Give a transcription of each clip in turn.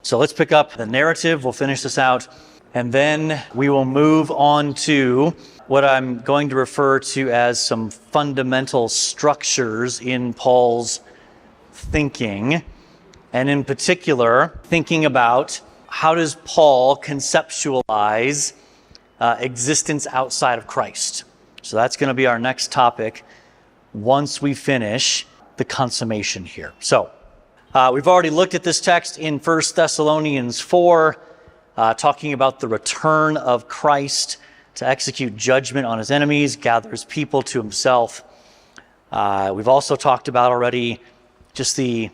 So let's pick up the narrative. We'll finish this out. And then we will move on to what I'm going to refer to as some fundamental structures in Paul's thinking. And in particular, thinking about how does Paul conceptualize existence outside of Christ. So that's going to be our next topic once we finish the consummation here. So we've already looked at this text in 1 Thessalonians 4, talking about the return of Christ to execute judgment on his enemies, gather his people to himself. We've also talked about already just the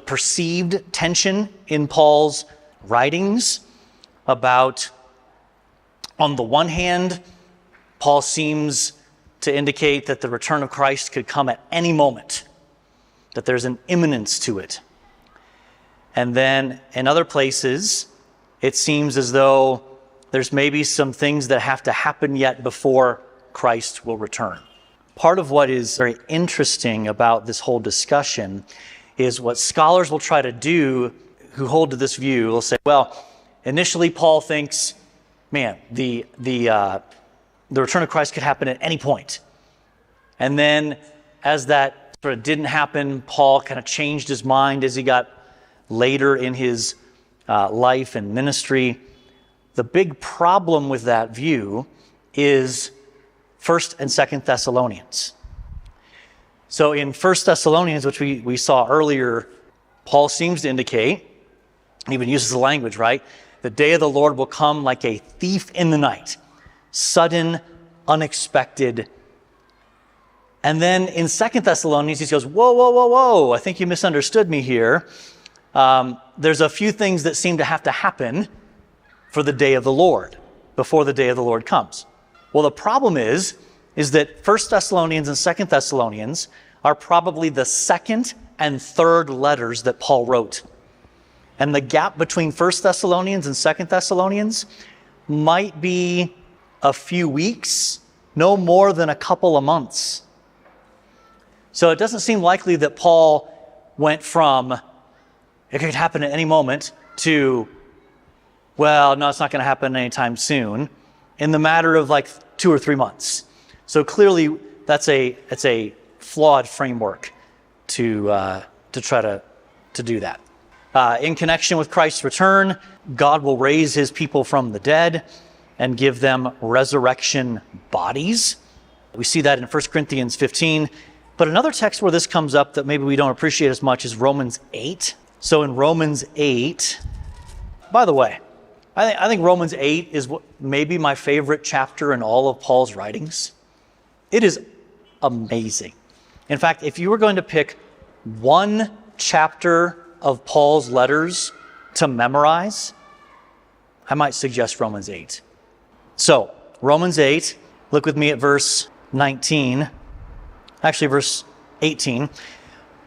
perceived tension in Paul's writings about, on the one hand, Paul seems to indicate that the return of Christ could come at any moment, that there's an imminence to it. And then in other places, it seems as though there's maybe some things that have to happen yet before Christ will return. Part of what is very interesting about this whole discussion is what scholars will try to do who hold to this view will say, well, initially Paul thinks, man, the return of Christ could happen at any point. And then as that sort of didn't happen, Paul kind of changed his mind as he got later in his life and ministry. The big problem with that view is 1st and 2nd Thessalonians. So in 1 Thessalonians, which we saw earlier, Paul seems to indicate, even uses the language, right? The day of the Lord will come like a thief in the night. Sudden, unexpected. And then in 2 Thessalonians, he goes, whoa, I think you misunderstood me here. There's a few things that seem to have to happen for the day of the Lord, before the day of the Lord comes. Well, the problem is that 1 Thessalonians and 2 Thessalonians are probably the second and third letters that Paul wrote. And the gap between 1 Thessalonians and 2 Thessalonians might be a few weeks, no more than a couple of months. So it doesn't seem likely that Paul went from, it could happen at any moment, to, well, no, it's not going to happen anytime soon, in the matter of like 2 or 3 months. So clearly it's a flawed framework to try to do that. In connection with Christ's return, God will raise his people from the dead and give them resurrection bodies. We see that in 1 Corinthians 15. But another text where this comes up that maybe we don't appreciate as much is Romans 8. So in Romans 8, by the way, I think Romans 8 is maybe my favorite chapter in all of Paul's writings. It is amazing. In fact, if you were going to pick one chapter of Paul's letters to memorize, I might suggest Romans 8. So, Romans 8, look with me at verse 19. Actually, verse 18.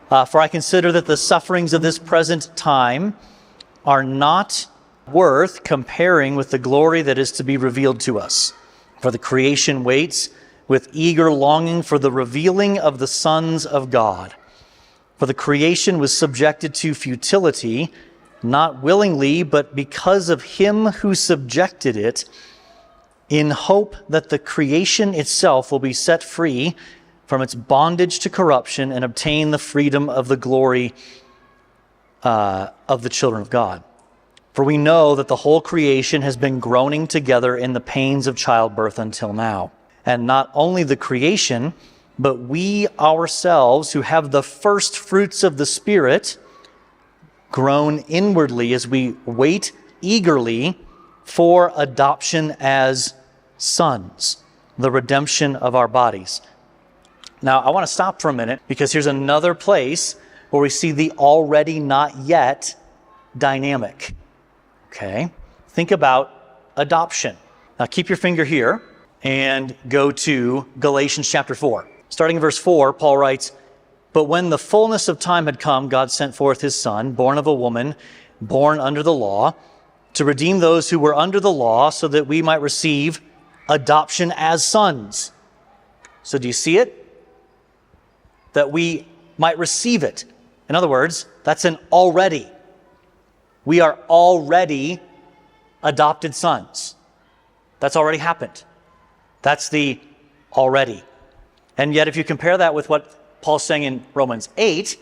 For I consider that the sufferings of this present time are not worth comparing with the glory that is to be revealed to us. For the creation waits with eager longing for the revealing of the sons of God. For the creation was subjected to futility, not willingly, but because of him who subjected it, in hope that the creation itself will be set free from its bondage to corruption and obtain the freedom of the glory of the children of God. For we know that the whole creation has been groaning together in the pains of childbirth until now. And not only the creation, but we ourselves who have the first fruits of the Spirit groan inwardly as we wait eagerly for adoption as sons, the redemption of our bodies. Now, I want to stop for a minute because here's another place where we see the already not yet dynamic. Okay? Think about adoption. Now, keep your finger here and go to Galatians chapter 4. Starting in verse 4, Paul writes, "But when the fullness of time had come, God sent forth his Son, born of a woman, born under the law, to redeem those who were under the law, so that we might receive adoption as sons." So do you see it? That we might receive it. In other words, that's an already. We are already adopted sons. That's already happened. That's the already. And yet if you compare that with what Paul's saying in Romans 8,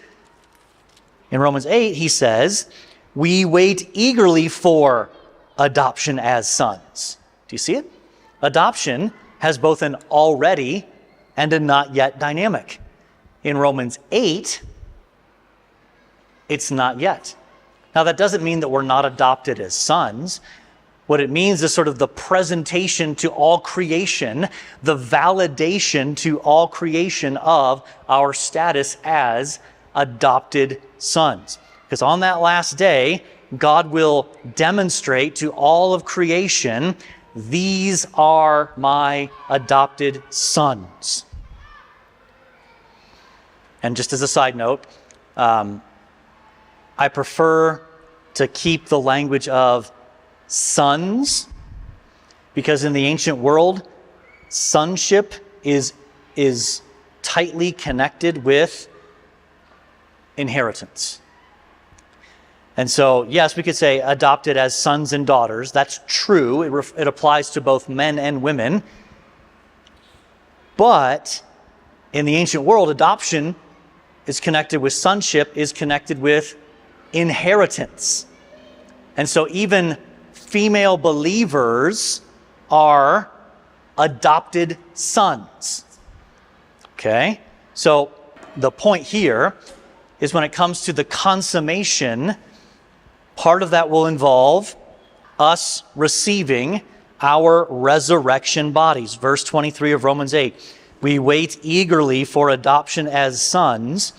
he says, we wait eagerly for adoption as sons. Do you see it? Adoption has both an already and a not yet dynamic. In Romans 8, it's not yet. Now that doesn't mean that we're not adopted as sons. What it means is sort of the presentation to all creation, the validation to all creation of our status as adopted sons. Because on that last day, God will demonstrate to all of creation, these are my adopted sons. And just as a side note, I prefer to keep the language of sons, because in the ancient world, sonship is tightly connected with inheritance. And so, yes, we could say adopted as sons and daughters. That's true. It applies to both men and women. But in the ancient world, adoption is connected with sonship, is connected with inheritance. And so even female believers are adopted sons. Okay? So the point here is when it comes to the consummation, part of that will involve us receiving our resurrection bodies. Verse 23 of Romans 8. We wait eagerly for adoption as sons,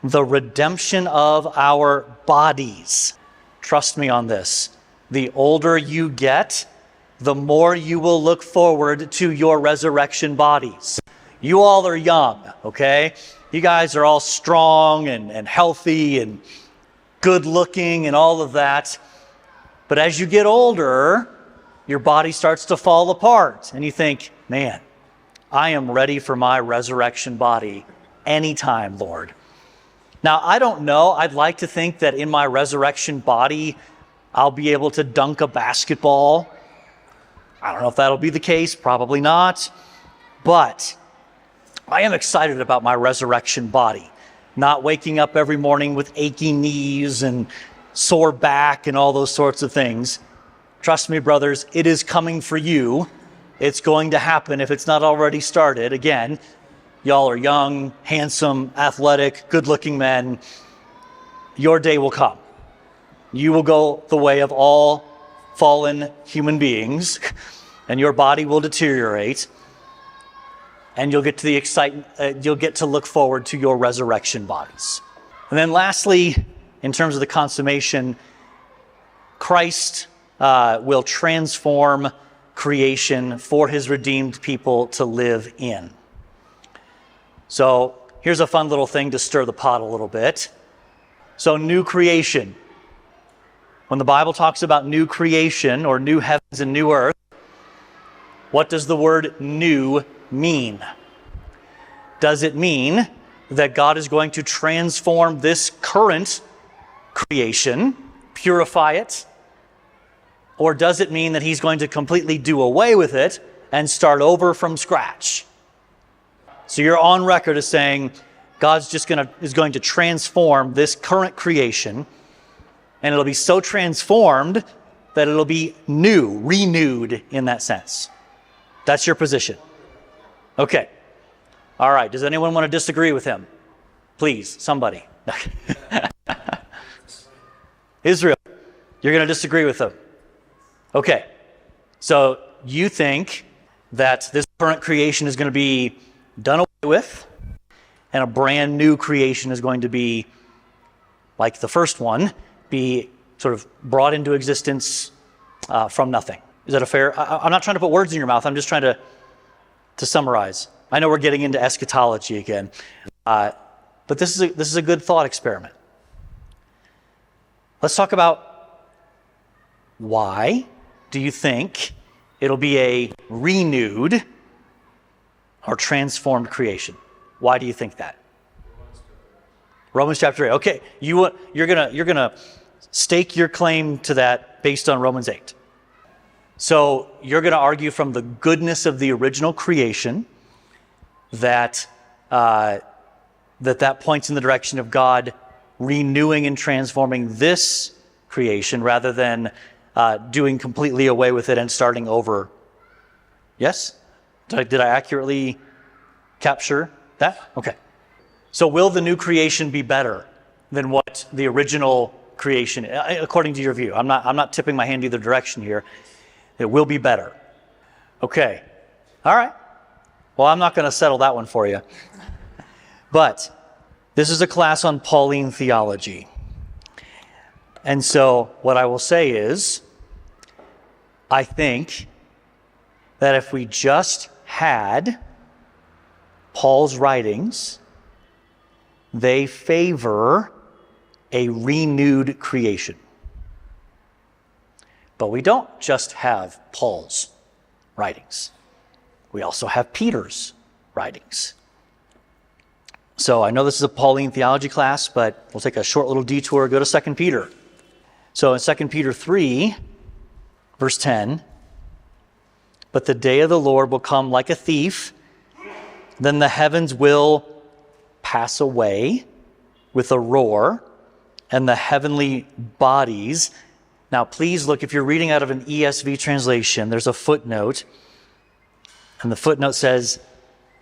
the redemption of our bodies. Trust me on this. The older you get, the more you will look forward to your resurrection bodies. You all are young, okay? You guys are all strong and healthy and good looking and all of that. But as you get older, your body starts to fall apart. And you think, man, I am ready for my resurrection body anytime, Lord. Now, I don't know. I'd like to think that in my resurrection body, I'll be able to dunk a basketball. I don't know if that'll be the case. Probably not. But I am excited about my resurrection body. Not waking up every morning with aching knees and sore back and all those sorts of things. Trust me, brothers, it is coming for you. It's going to happen if it's not already started. Again, y'all are young, handsome, athletic, good-looking men. Your day will come. You will go the way of all fallen human beings, and your body will deteriorate, and you'll get to the excitement. You'll get to look forward to your resurrection bodies. And then, lastly, in terms of the consummation, Christ will transform creation for his redeemed people to live in. So here's a fun little thing to stir the pot a little bit. So new creation. When the Bible talks about new creation or new heavens and new earth, what does the word new mean? Does it mean that God is going to transform this current creation, purify it? Or does it mean that he's going to completely do away with it and start over from scratch? So you're on record as saying God's is going to transform this current creation, and it'll be so transformed that it'll be new, renewed in that sense. That's your position. Okay. All right. Does anyone want to disagree with him? Please, somebody. Israel, you're going to disagree with him. Okay. So you think that this current creation is going to be done away with, and a brand new creation is going to be, like the first one, be sort of brought into existence from nothing. Is that a fair? I'm not trying to put words in your mouth. I'm just trying to summarize. I know we're getting into eschatology again, but this is a good thought experiment. Let's talk about why do you think it'll be a renewed or transformed creation? Why do you think that? Romans chapter 8. Okay, you're gonna stake your claim to that based on Romans 8. So you're going to argue from the goodness of the original creation that that points in the direction of God renewing and transforming this creation rather than doing completely away with it and starting over. Yes? Did I accurately capture that? Okay. So will the new creation be better than what the original creation, according to your view? I'm not tipping my hand either direction here. It will be better. Okay. All right. Well, I'm not going to settle that one for you. But this is a class on Pauline theology. And so what I will say is, I think that if we just had Paul's writings, they favor a renewed creation. But we don't just have Paul's writings. We also have Peter's writings. So I know this is a Pauline theology class, but we'll take a short little detour, go to 2 Peter. So in 2 Peter 3, verse 10, but the day of the Lord will come like a thief, then the heavens will pass away with a roar, and the heavenly bodies. Now, please look, if you're reading out of an ESV translation, there's a footnote, and the footnote says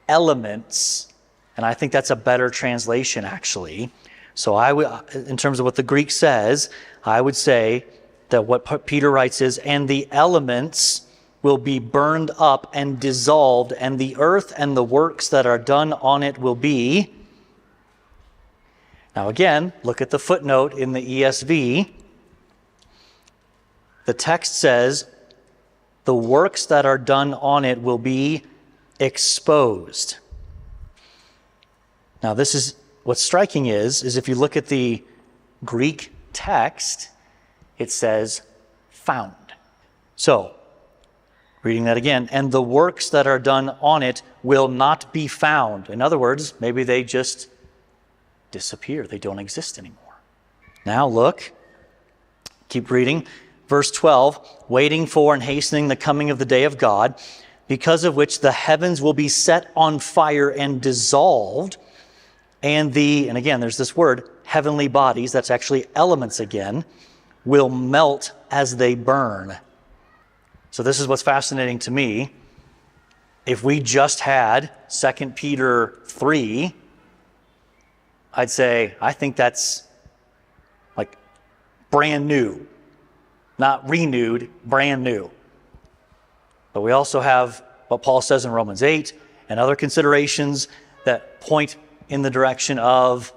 elements, and I think that's a better translation, actually. So I would, in terms of what the Greek says, I would say that what Peter writes is, and the elements will be burned up and dissolved, and the earth and the works that are done on it will be. Now again, look at the footnote in the ESV. The text says, the works that are done on it will be exposed. Now this is, what's striking is if you look at the Greek text, it says found. So, reading that again, and the works that are done on it will not be found. In other words, maybe they just disappear. They don't exist anymore. Now look, keep reading. Verse 12, waiting for and hastening the coming of the day of God, because of which the heavens will be set on fire and dissolved, and again, there's this word, heavenly bodies, that's actually elements again, will melt as they burn. So this is what's fascinating to me. If we just had 2 Peter 3, I'd say, I think that's like brand new. Not renewed, brand new. But we also have what Paul says in Romans 8 and other considerations that point in the direction of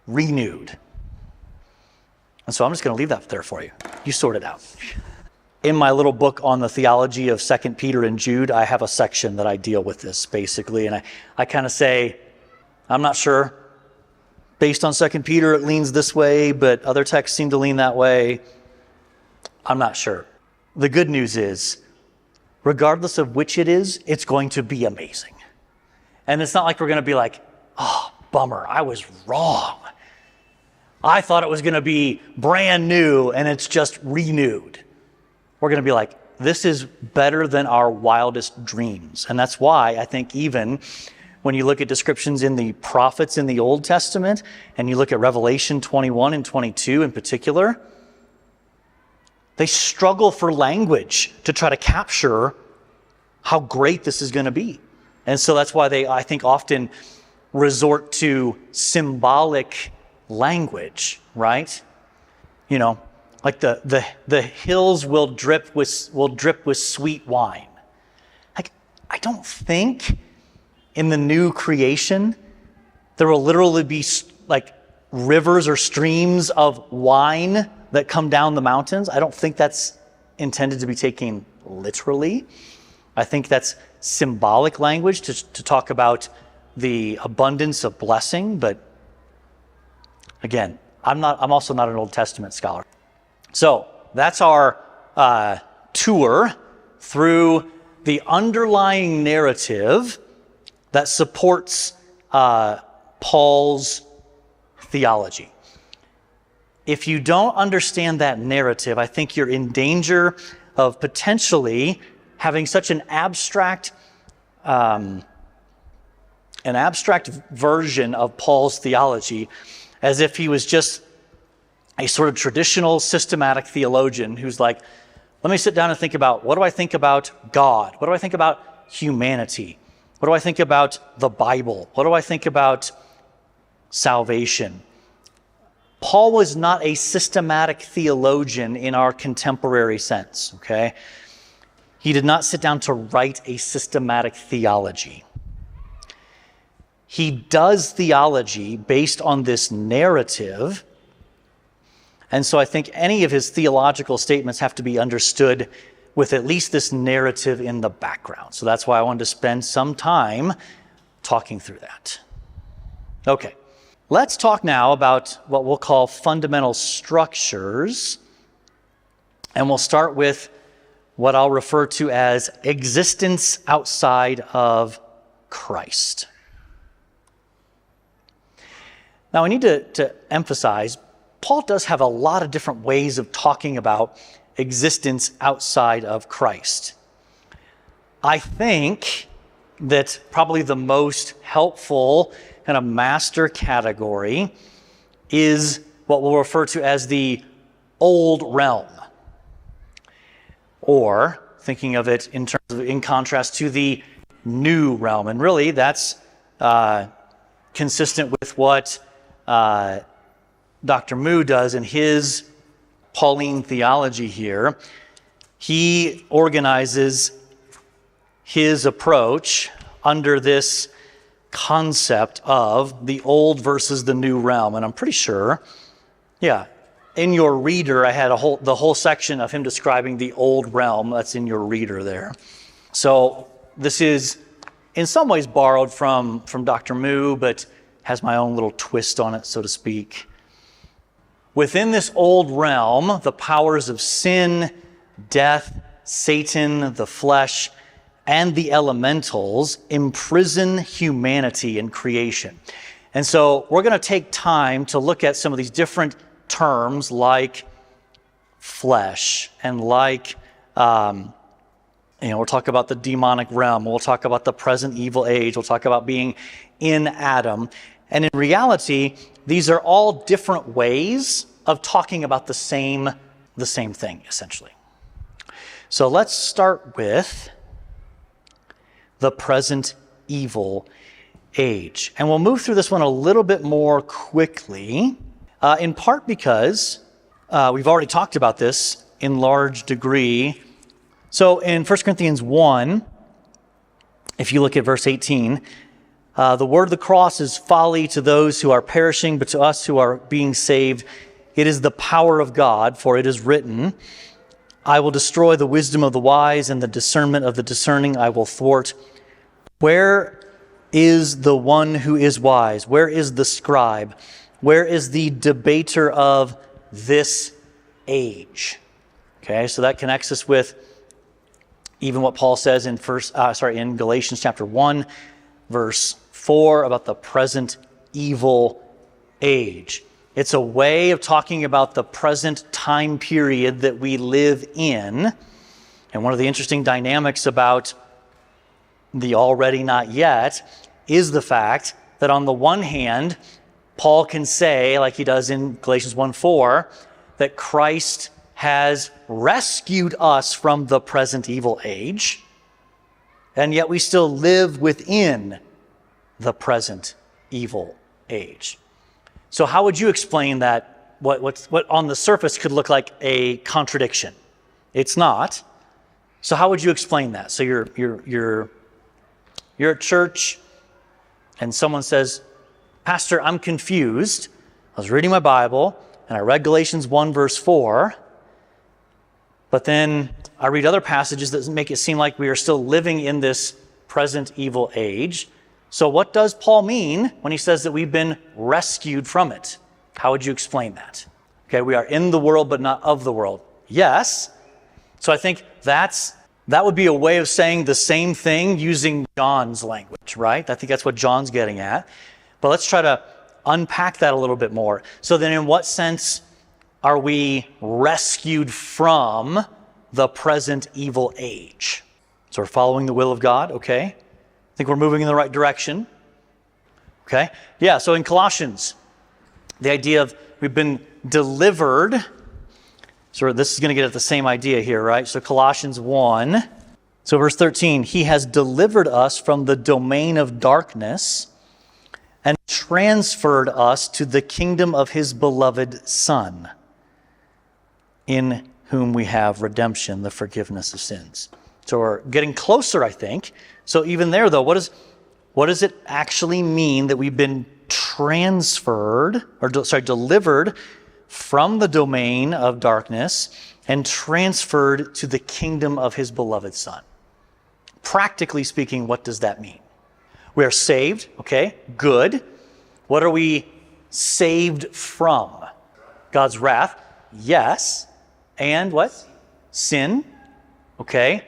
renewed. And so I'm just going to leave that there for you. You sort it out. In my little book on the theology of 2 Peter and Jude, I have a section that I deal with this basically. And I kind of say, I'm not sure. Based on 2 Peter, it leans this way, but other texts seem to lean that way. I'm not sure. The good news is, regardless of which it is, it's going to be amazing. And it's not like we're going to be like, oh, bummer, I was wrong. I thought it was going to be brand new and it's just renewed. We're going to be like, this is better than our wildest dreams. And that's why I think even when you look at descriptions in the prophets in the Old Testament, and you look at Revelation 21 and 22 in particular, they struggle for language to try to capture how great this is going to be. And so that's why they, I think, often resort to symbolic language, right? You know, like the hills will drip with sweet wine. Like, I don't think in the new creation there will literally be like rivers or streams of wine that come down the mountains. I don't think that's intended to be taken literally. I think that's symbolic language to talk about the abundance of blessing. But again, I'm also not an Old Testament scholar. So that's our tour through the underlying narrative that supports Paul's theology. if you don't understand that narrative, I think you're in danger of potentially having such an abstract version of Paul's theology, as if he was just a sort of traditional systematic theologian who's like, let me sit down and think about, what do I think about God? What do I think about humanity? What do I think about the Bible? What do I think about salvation? Paul was not a systematic theologian in our contemporary sense, okay? He did not sit down to write a systematic theology. He does theology based on this narrative, and so I think any of his theological statements have to be understood with at least this narrative in the background. So that's why I wanted to spend some time talking through that. Okay. Let's talk now about what we'll call fundamental structures, and we'll start with what I'll refer to as existence outside of Christ. Now, I need to emphasize, Paul does have a lot of different ways of talking about existence outside of Christ. I think that probably the most helpful kind of master category is what we'll refer to as the old realm, or thinking of it in contrast to the new realm. And really that's consistent with what Dr. Moo does in his Pauline theology here. He organizes his approach under this concept of the old versus the new realm. And I'm pretty sure, in your reader, I had the whole section of him describing the old realm. That's in your reader there. So this is in some ways borrowed from Dr. Moo, but has my own little twist on it, so to speak. Within this old realm, the powers of sin, death, Satan, the flesh, and the elementals imprison humanity in creation. And so we're going to take time to look at some of these different terms like flesh and like, we'll talk about the demonic realm. We'll talk about the present evil age. We'll talk about being in Adam. And in reality, these are all different ways of talking about the same thing, essentially. So let's start with the present evil age. And we'll move through this one a little bit more quickly, in part because we've already talked about this in large degree. So in 1 Corinthians 1, if you look at verse 18, the word of the cross is folly to those who are perishing, but to us who are being saved, it is the power of God, for it is written, I will destroy the wisdom of the wise, and the discernment of the discerning I will thwart. Where is the one who is wise? Where is the scribe? Where is the debater of this age? Okay, so that connects us with even what Paul says in Galatians chapter 1, verse 4 about the present evil age. It's a way of talking about the present time period that we live in. And one of the interesting dynamics about the already not yet is the fact that on the one hand, Paul can say, like he does in Galatians 1:4, that Christ has rescued us from the present evil age, and yet we still live within the present evil age. So how would you explain that, what on the surface could look like a contradiction? It's not. So how would you explain that? So you're at church and someone says, Pastor, I'm confused. I was reading my Bible and I read Galatians 1 verse 4, but then I read other passages that make it seem like we are still living in this present evil age. So what does Paul mean when he says that we've been rescued from it? How would you explain that? Okay, we are in the world but not of the world. Yes. So I think that would be a way of saying the same thing using John's language, right? I think that's what John's getting at. But let's try to unpack that a little bit more. So then in what sense are we rescued from the present evil age? So we're following the will of God, okay? I think we're moving in the right direction. Okay? Yeah, so in Colossians, the idea of we've been delivered. So this is going to get at the same idea here, right? So Colossians 1, so verse 13, he has delivered us from the domain of darkness and transferred us to the kingdom of his beloved Son, in whom we have redemption, the forgiveness of sins. So we're getting closer, I think. So even there, though, what does it actually mean that we've been delivered from the domain of darkness and transferred to the kingdom of his beloved Son? Practically speaking, what does that mean? We are saved, okay, good. What are we saved from? God's wrath, yes. And what? Sin, okay.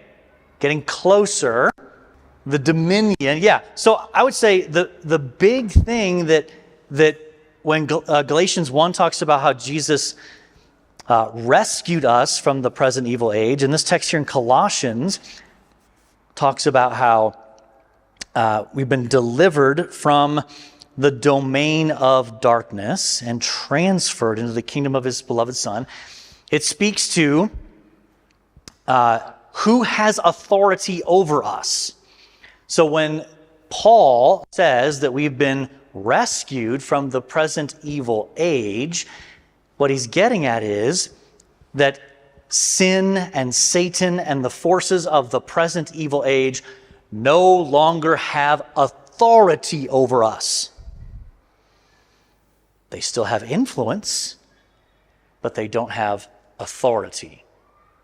Getting closer. The dominion, yeah. So I would say the big thing that when Galatians 1 talks about how Jesus rescued us from the present evil age, and this text here in Colossians talks about how we've been delivered from the domain of darkness and transferred into the kingdom of his beloved Son. It speaks to who has authority over us. So when Paul says that we've been rescued from the present evil age, what he's getting at is that sin and Satan and the forces of the present evil age no longer have authority over us. They still have influence, but they don't have authority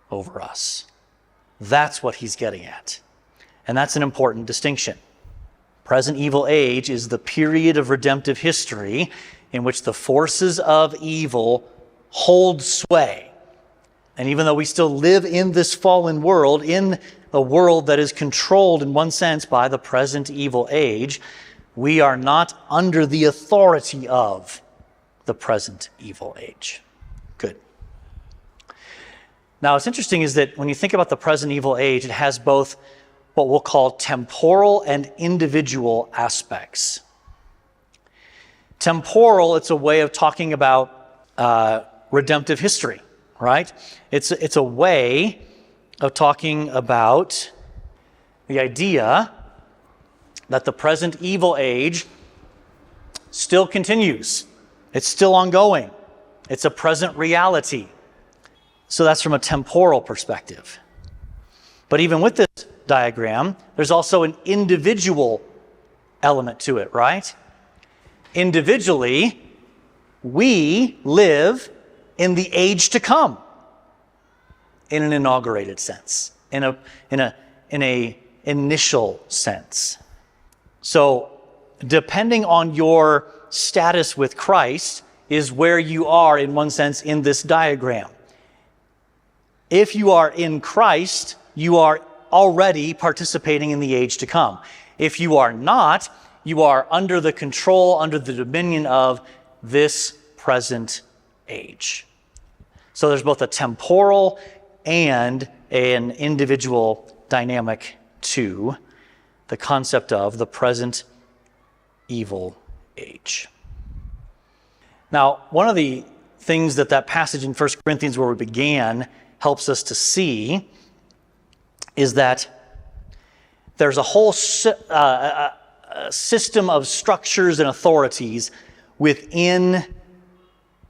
over us. That's what he's getting at. And that's an important distinction. Present evil age is the period of redemptive history in which the forces of evil hold sway. And even though we still live in this fallen world, in a world that is controlled in one sense by the present evil age, we are not under the authority of the present evil age. Good. Now, what's interesting is that when you think about the present evil age, it has both what we'll call temporal and individual aspects. Temporal, it's a way of talking about redemptive history, right? It's a way of talking about the idea that the present evil age still continues. It's still ongoing. It's a present reality. So that's from a temporal perspective. But even with this diagram, there's also an individual element to it, right? Individually, we live in the age to come in an inaugurated sense, in a initial sense. So, depending on your status with Christ is where you are in one sense in this diagram. If you are in Christ, you are already participating in the age to come. If you are not, you are under the control, under the dominion of this present age. So there's both a temporal and an individual dynamic to the concept of the present evil age. Now, one of the things that passage in 1 Corinthians where we began helps us to see is that there's a whole system of structures and authorities within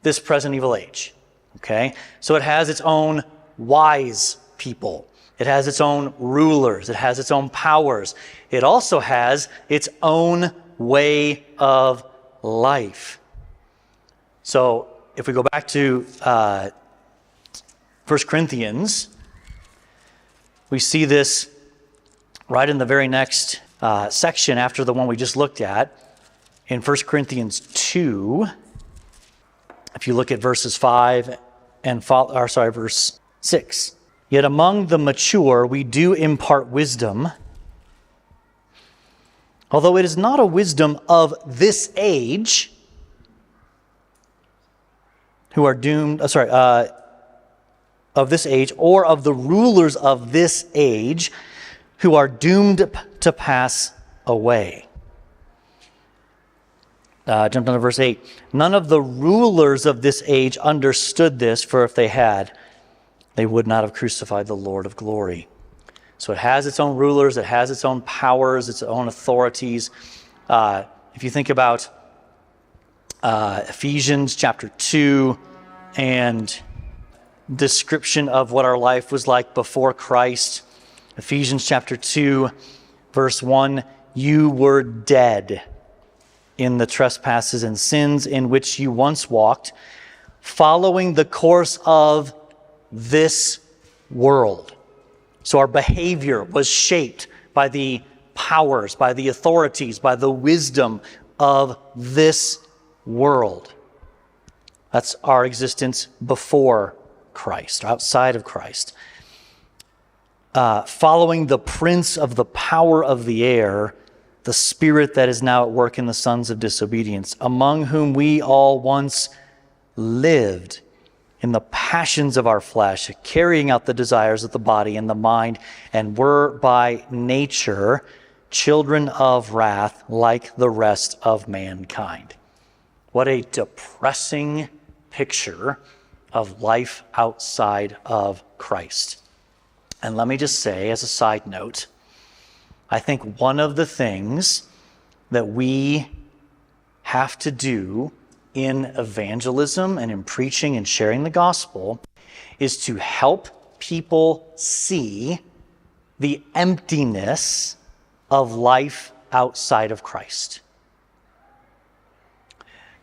this present evil age. Okay? So it has its own wise people. It has its own rulers. It has its own powers. It also has its own way of life. So if we go back to 1 Corinthians, we see this right in the very next section after the one we just looked at. In 1 Corinthians 2, if you look at verses 5 and verse 6. Yet among the mature we do impart wisdom, although it is not a wisdom of this age. who are doomed, of this age, or of the rulers of this age, who are doomed to pass away. Jump down to verse 8. None of the rulers of this age understood this, for if they had, they would not have crucified the Lord of glory. So it has its own rulers, it has its own powers, its own authorities. If you think about Ephesians chapter 2 and description of what our life was like before Christ. Ephesians chapter 2, verse 1, you were dead in the trespasses and sins in which you once walked, following the course of this world. So our behavior was shaped by the powers, by the authorities, by the wisdom of this world. That's our existence before Christ, outside of Christ. Following the prince of the power of the air, the spirit that is now at work in the sons of disobedience, among whom we all once lived in the passions of our flesh, carrying out the desires of the body and the mind, and were by nature children of wrath like the rest of mankind. What a depressing picture of life outside of Christ. And let me just say, as a side note, I think one of the things that we have to do in evangelism and in preaching and sharing the gospel is to help people see the emptiness of life outside of Christ.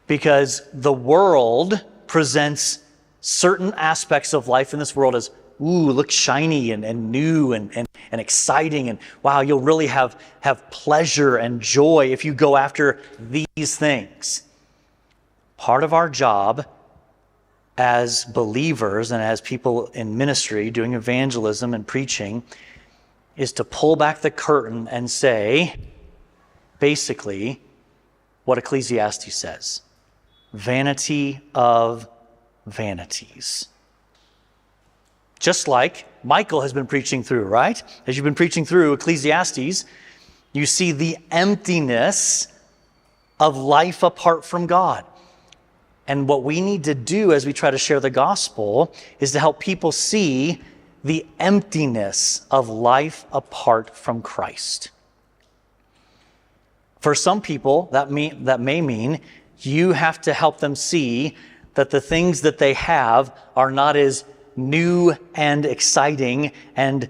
Because the world presents certain aspects of life in this world as, ooh, look shiny and new and exciting, and wow, you'll really have pleasure and joy if you go after these things. Part of our job as believers and as people in ministry doing evangelism and preaching is to pull back the curtain and say, basically, what Ecclesiastes says. Vanity of vanities. Just like Michael has been preaching through, right? As you've been preaching through Ecclesiastes, you see the emptiness of life apart from God. And what we need to do as we try to share the gospel is to help people see the emptiness of life apart from Christ. For some people, that may mean you have to help them see that the things that they have are not as new and exciting and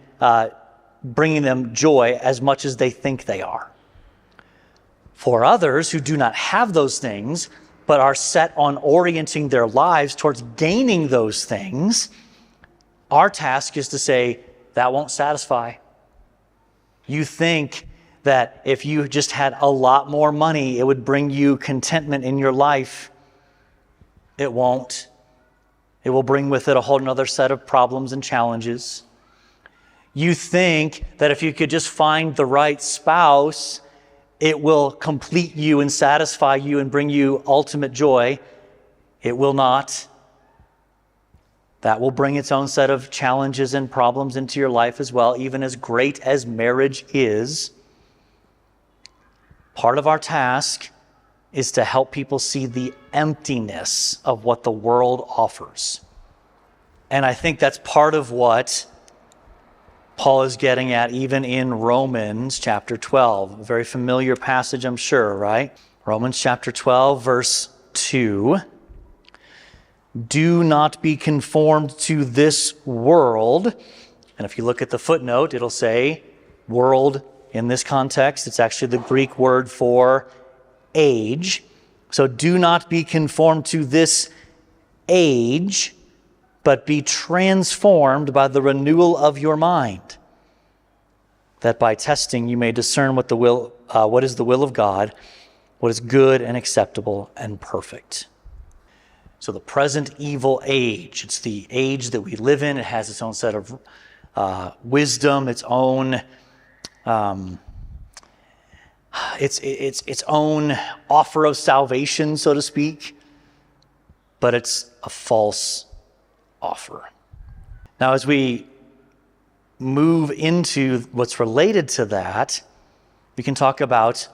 bringing them joy as much as they think they are. For others who do not have those things, but are set on orienting their lives towards gaining those things, our task is to say, that won't satisfy. You think that if you just had a lot more money, it would bring you contentment in your life. It won't. It will bring with it a whole other set of problems and challenges. You think that if you could just find the right spouse, it will complete you and satisfy you and bring you ultimate joy. It will not. That will bring its own set of challenges and problems into your life as well, even as great as marriage is. Part of our task is to help people see the emptiness of what the world offers. And I think that's part of what Paul is getting at even in Romans chapter 12. A very familiar passage, I'm sure, right? Romans chapter 12, verse 2. Do not be conformed to this world. And if you look at the footnote, it'll say world in this context. It's actually the Greek word for age. So do not be conformed to this age, but be transformed by the renewal of your mind, that by testing you may discern what is the will of God, what is good and acceptable and perfect. So the present evil age, it's the age that we live in. It has its own set of wisdom, its own its own offer of salvation, so to speak. But it's a false offer. Now, as we move into what's related to that, we can talk about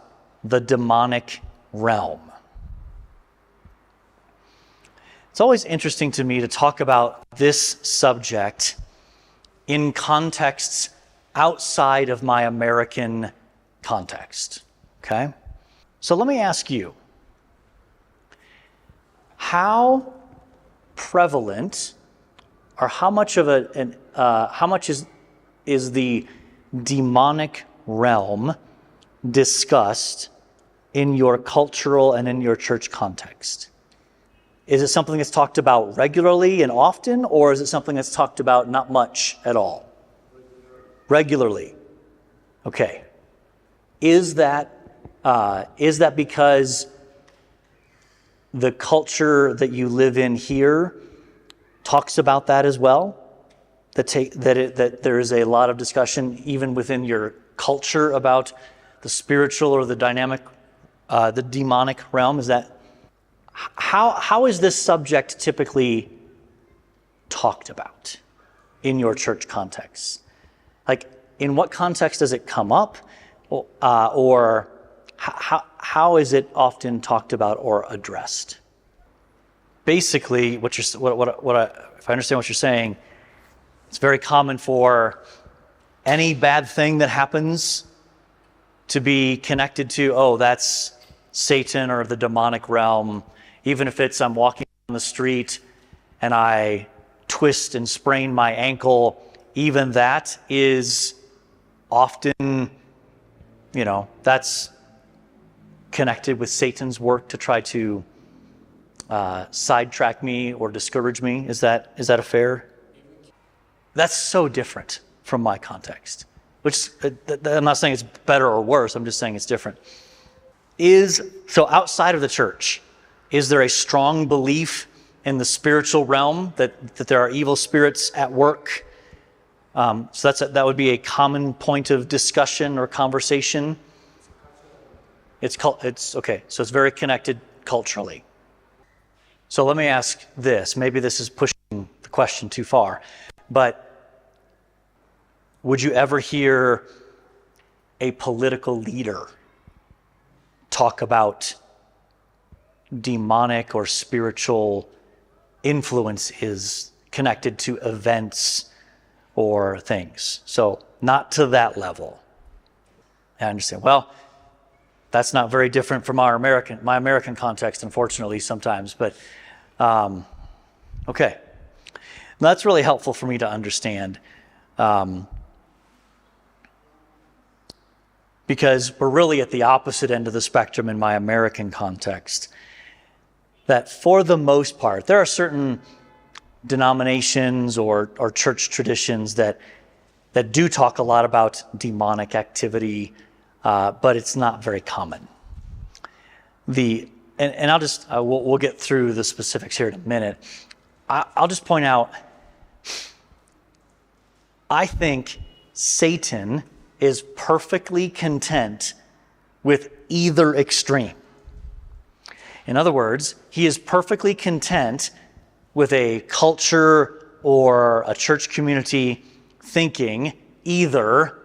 the demonic realm. It's always interesting to me to talk about this subject in contexts outside of my American context, okay? So let me ask you, how prevalent or how much of is the demonic realm discussed in your cultural and in your church context? Is it something that's talked about regularly and often, or is it something that's talked about not much at all? Regularly. Okay. Is that because the culture that you live in here talks about that as well? That there is a lot of discussion even within your culture about the spiritual or the demonic realm? Is that how is this subject typically talked about in your church context? Like, in what context does it come up, or how is it often talked about or addressed? Basically, if I understand what you're saying, it's very common for any bad thing that happens to be connected to, oh, that's Satan or the demonic realm. Even if it's I'm walking on the street and I twist and sprain my ankle, even that is often, that's connected with Satan's work to try to sidetrack me or discourage me. Is that a fair? That's so different from my context, which I'm not saying it's better or worse. I'm just saying it's different. So outside of the church, is there a strong belief in the spiritual realm that there are evil spirits at work? So that would be a common point of discussion or conversation. It's okay. So it's very connected culturally. So let me ask this. Maybe this is pushing the question too far, but would you ever hear a political leader talk about demonic or spiritual influence is connected to events or things? So not to that level. I understand. Well, that's not very different from my American context, unfortunately, sometimes. But okay, that's really helpful for me to understand, because we're really at the opposite end of the spectrum in my American context. That for the most part, there are certain denominations or church traditions that do talk a lot about demonic activity, but it's not very common. And I'll just we'll get through the specifics here in a minute. I'll just point out, I think Satan is perfectly content with either extreme. In other words, he is perfectly content with a culture or a church community thinking either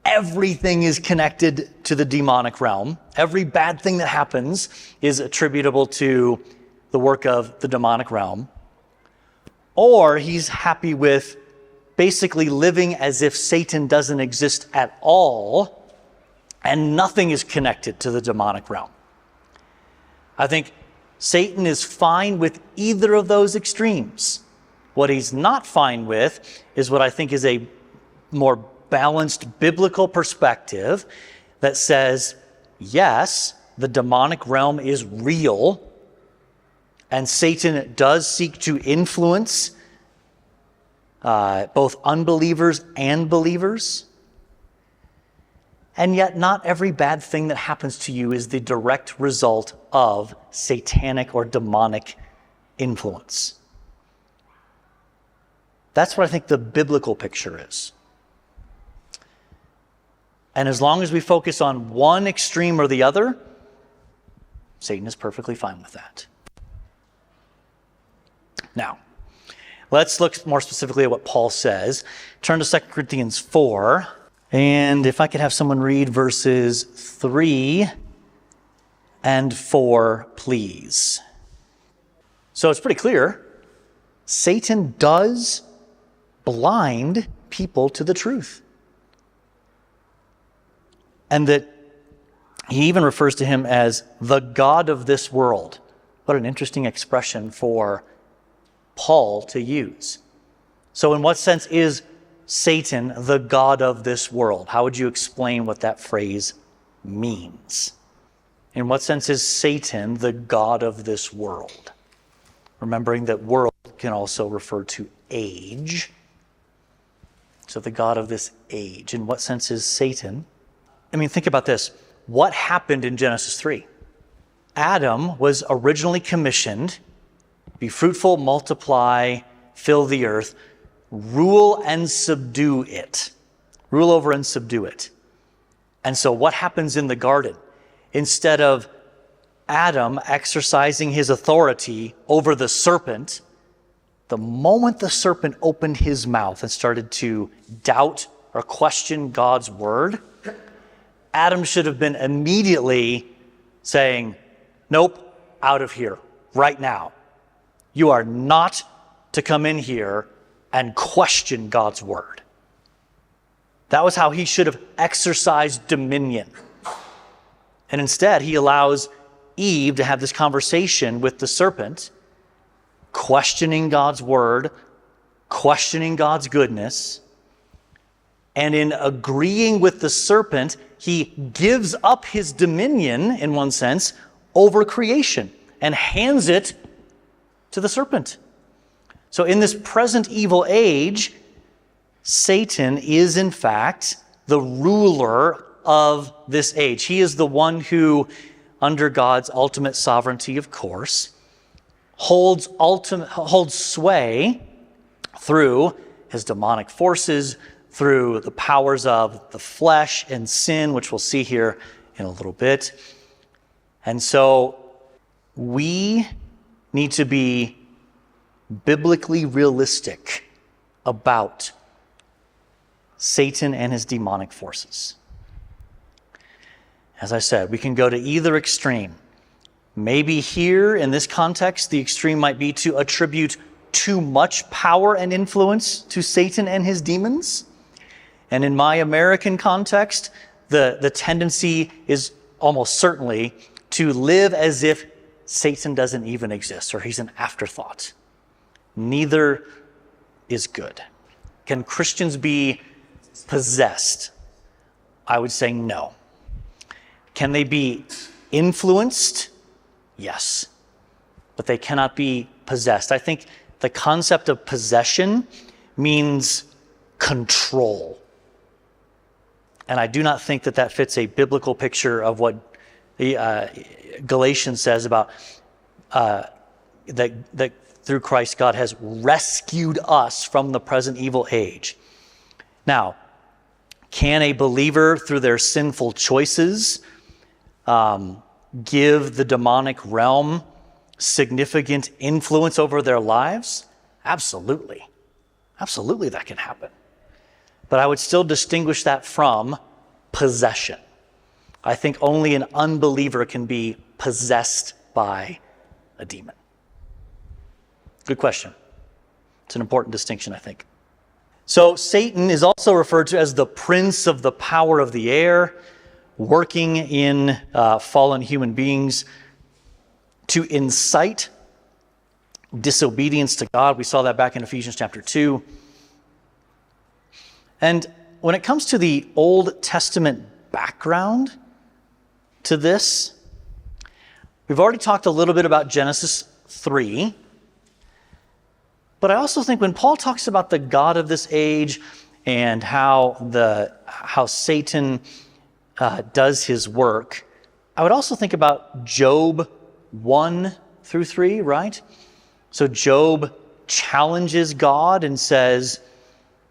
everything is connected to the demonic realm, every bad thing that happens is attributable to the work of the demonic realm, or he's happy with basically living as if Satan doesn't exist at all and nothing is connected to the demonic realm. I think Satan is fine with either of those extremes. What he's not fine with is what I think is a more balanced biblical perspective that says, yes, the demonic realm is real, and Satan does seek to influence both unbelievers and believers. And yet not every bad thing that happens to you is the direct result of satanic or demonic influence. That's what I think the biblical picture is. And as long as we focus on one extreme or the other, Satan is perfectly fine with that. Now, let's look more specifically at what Paul says. Turn to 2 Corinthians 4, and if I could have someone read verses 3 and 4, please. So it's pretty clear. Satan does blind people to the truth. And that he even refers to him as the God of this world. What an interesting expression for Paul to use. So in what sense is Satan the God of this world? How would you explain what that phrase means? In what sense is Satan the God of this world? Remembering that world can also refer to age. So the God of this age. In what sense is Satan? I mean, think about this. What happened in Genesis 3? Adam was originally commissioned, be fruitful, multiply, fill the earth, rule and subdue it. Rule over and subdue it. And so what happens in the garden? Instead of Adam exercising his authority over the serpent, the moment the serpent opened his mouth and started to doubt or question God's word, Adam should have been immediately saying, nope, out of here, right now. You are not to come in here and question God's word. That was how he should have exercised dominion. And instead, he allows Eve to have this conversation with the serpent, questioning God's word, questioning God's goodness. And in agreeing with the serpent, he gives up his dominion, in one sense, over creation and hands it to the serpent. So in this present evil age, Satan is in fact the ruler of this age. He is the one who, under God's ultimate sovereignty, of course, holds sway through his demonic forces, through the powers of the flesh and sin, which we'll see here in a little bit. And so we need to be biblically realistic about Satan and his demonic forces. As I said, we can go to either extreme. Maybe here, in this context, the extreme might be to attribute too much power and influence to Satan and his demons. And in my American context, the tendency is almost certainly to live as if Satan doesn't even exist or he's an afterthought. Neither is good. Can Christians be possessed? I would say no. Can they be influenced? Yes. But they cannot be possessed. I think the concept of possession means control. And I do not think that that fits a biblical picture of what the Galatians says about that through Christ God has rescued us from the present evil age. Now, can a believer through their sinful choices give the demonic realm significant influence over their lives? Absolutely. Absolutely that can happen. But I would still distinguish that from possession. I think only an unbeliever can be possessed by a demon. Good question. It's an important distinction, I think. So Satan is also referred to as the prince of the power of the air, working in fallen human beings to incite disobedience to God. We saw that back in Ephesians chapter 2. And when it comes to the Old Testament background to this, we've already talked a little bit about Genesis 3. But I also think when Paul talks about the God of this age and how Satan does his work, I would also think about Job 1 through 3, right? So Job challenges God and says,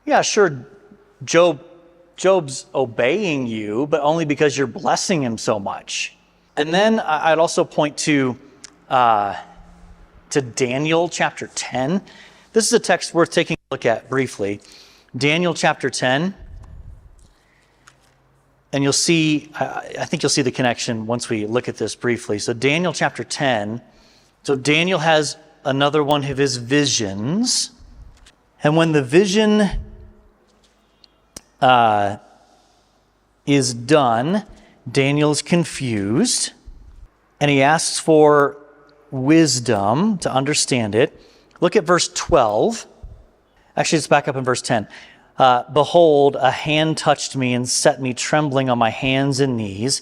yeah, sure, Job's obeying you, but only because you're blessing him so much. And then I'd also point to to Daniel chapter 10. This is a text worth taking a look at briefly. Daniel chapter 10. And you'll see, I think you'll see the connection once we look at this briefly. So Daniel chapter 10. So Daniel has another one of his visions. And when the vision is done, Daniel's confused. And he asks for wisdom to understand it. Look at verse 12. Actually, let's back up in verse 10. Behold, a hand touched me and set me trembling on my hands and knees.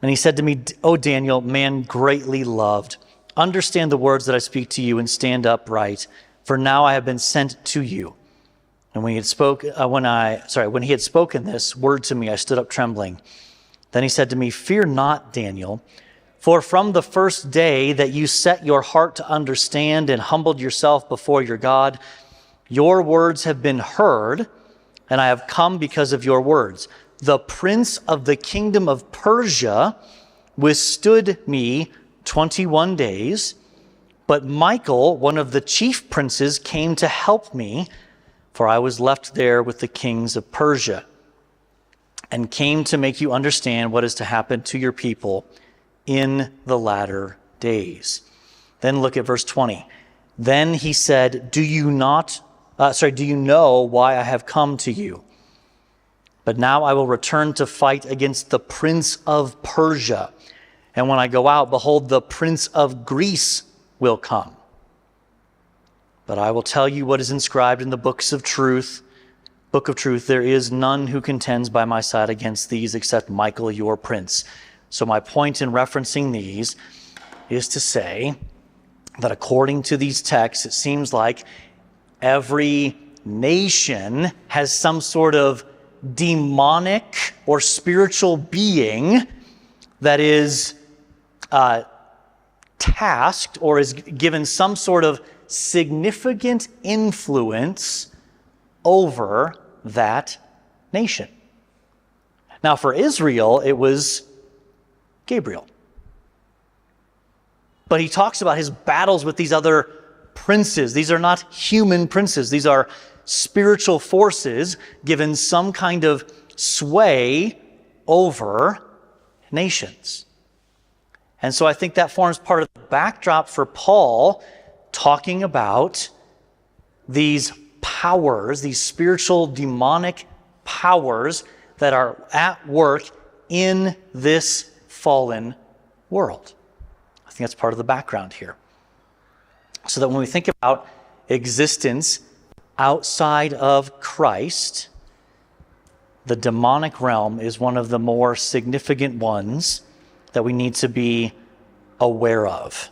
And he said to me, O Daniel, man greatly loved, understand the words that I speak to you and stand upright, for now I have been sent to you. And when he had spoken this word to me, I stood up trembling. Then he said to me, fear not, Daniel, for from the first day that you set your heart to understand and humbled yourself before your God, your words have been heard, and I have come because of your words. The prince of the kingdom of Persia withstood me 21 days, but Michael, one of the chief princes, came to help me, for I was left there with the kings of Persia, and came to make you understand what is to happen to your people in the latter days. Then look at verse 20. Then he said, do you know why I have come to you? But now I will return to fight against the prince of Persia. And when I go out, behold, the prince of Greece will come. But I will tell you what is inscribed in the book of truth. There is none who contends by my side against these except Michael, your prince. So my point in referencing these is to say that according to these texts, it seems like every nation has some sort of demonic or spiritual being that is tasked or is given some sort of significant influence over that nation. Now, for Israel, it was Gabriel. But he talks about his battles with these other princes. These are not human princes. These are spiritual forces given some kind of sway over nations. And so I think that forms part of the backdrop for Paul talking about these powers, these spiritual demonic powers that are at work in this fallen world. I think that's part of the background here. So that when we think about existence outside of Christ, the demonic realm is one of the more significant ones that we need to be aware of.